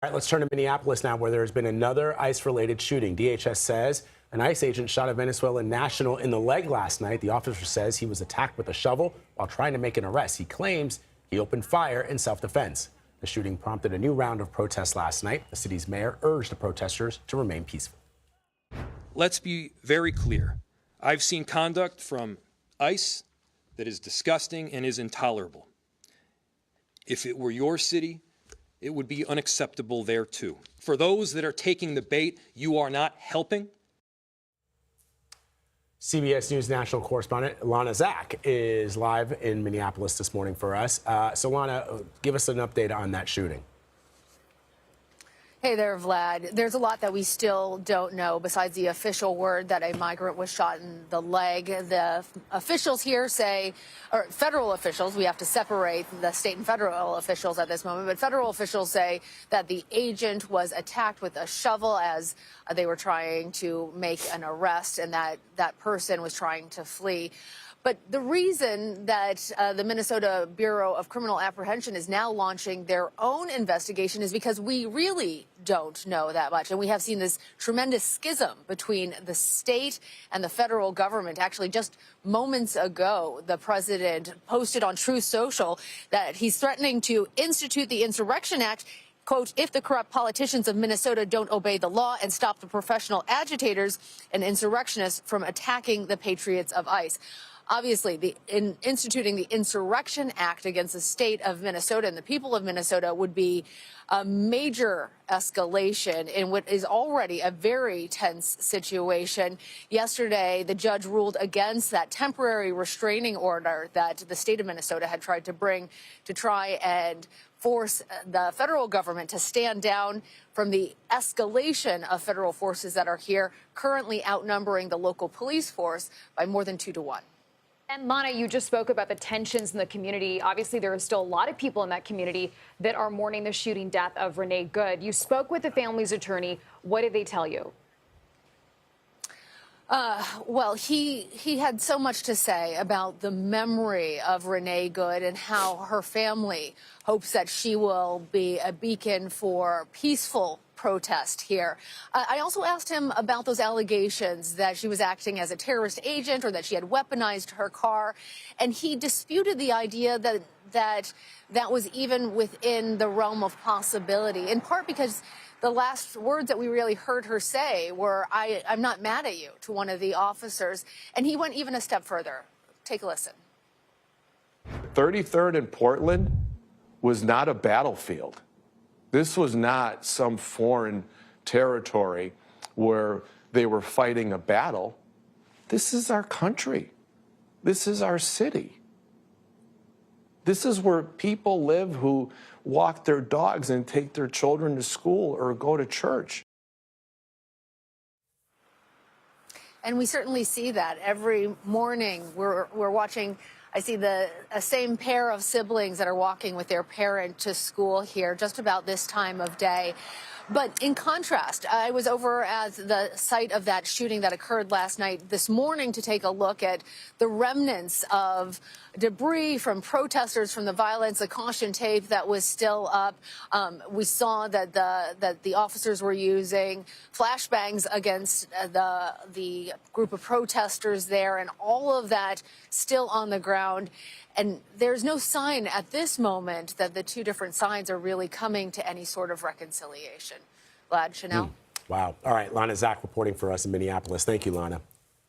All right, let's turn to Minneapolis now, where there's been another ICE-related shooting. DHS says an ICE agent shot a Venezuelan national in the leg last night. The officer says he was attacked with a shovel while trying to make an arrest. He claims he opened fire in self-defense. The shooting prompted a new round of protests last night. The city's mayor urged the protesters to remain peaceful. Let's be very clear. I've seen conduct from ICE that is disgusting and is intolerable. If it were your city, it would be unacceptable there, too. For those that are taking the bait, you are not helping. CBS News national correspondent Lana Zak is live in Minneapolis this morning for us. So, Lana, give us an update on that shooting. Hey there, Vlad. There's a lot that we still don't know besides the official word that a migrant was shot in the leg. The officials here say, or federal officials, we have to separate the state and federal officials at this moment, but federal officials say that the agent was attacked with a shovel as they were trying to make an arrest and that that person was trying to flee. But the reason that the Minnesota Bureau of Criminal Apprehension is now launching their own investigation is because we really don't know that much. And we have seen this tremendous schism between the state and the federal government. Actually, just moments ago, the president posted on Truth Social that he's threatening to institute the Insurrection Act, quote, if the corrupt politicians of Minnesota don't obey the law and stop the professional agitators and insurrectionists from attacking the patriots of ICE. Obviously, instituting the Insurrection Act against the state of Minnesota and the people of Minnesota would be a major escalation in what is already a very tense situation. Yesterday, the judge ruled against that temporary restraining order that the state of Minnesota had tried to bring to try and force the federal government to stand down from the escalation of federal forces that are here, currently outnumbering the local police force by more than 2 to 1. And Lana, you just spoke about the tensions in the community. Obviously, there are still a lot of people in that community that are mourning the shooting death of Renee Good. You spoke with the family's attorney. What did they tell you? Well, he had so much to say about the memory of Renee Good and how her family hopes that she will be a beacon for peaceful protest here. I also asked him about those allegations that she was acting as a terrorist agent or that she had weaponized her car, and he disputed the idea that was even within the realm of possibility, in part because the last words that we really heard her say were, I'm not mad at you, to one of the officers. And he went even a step further. Take a listen. 33rd and Portland was not a battlefield. This was not some foreign territory where they were fighting a battle. This is our country. This is our city. This is where people live who walk their dogs and take their children to school or go to church. And we certainly see that every morning. We're watching. I see the same pair of siblings that are walking with their parent to school here just about this time of day. But in contrast, I was over at the site of that shooting that occurred last night this morning to take a look at the remnants of debris from protesters, from the violence, the caution tape that was still up. We saw that the officers were using flashbangs against the group of protesters there, and all of that still on the ground. And there's no sign at this moment that the two different sides are really coming to any sort of reconciliation. Vlad, Chanel? Wow. All right, Lana Zak reporting for us in Minneapolis. Thank you, Lana.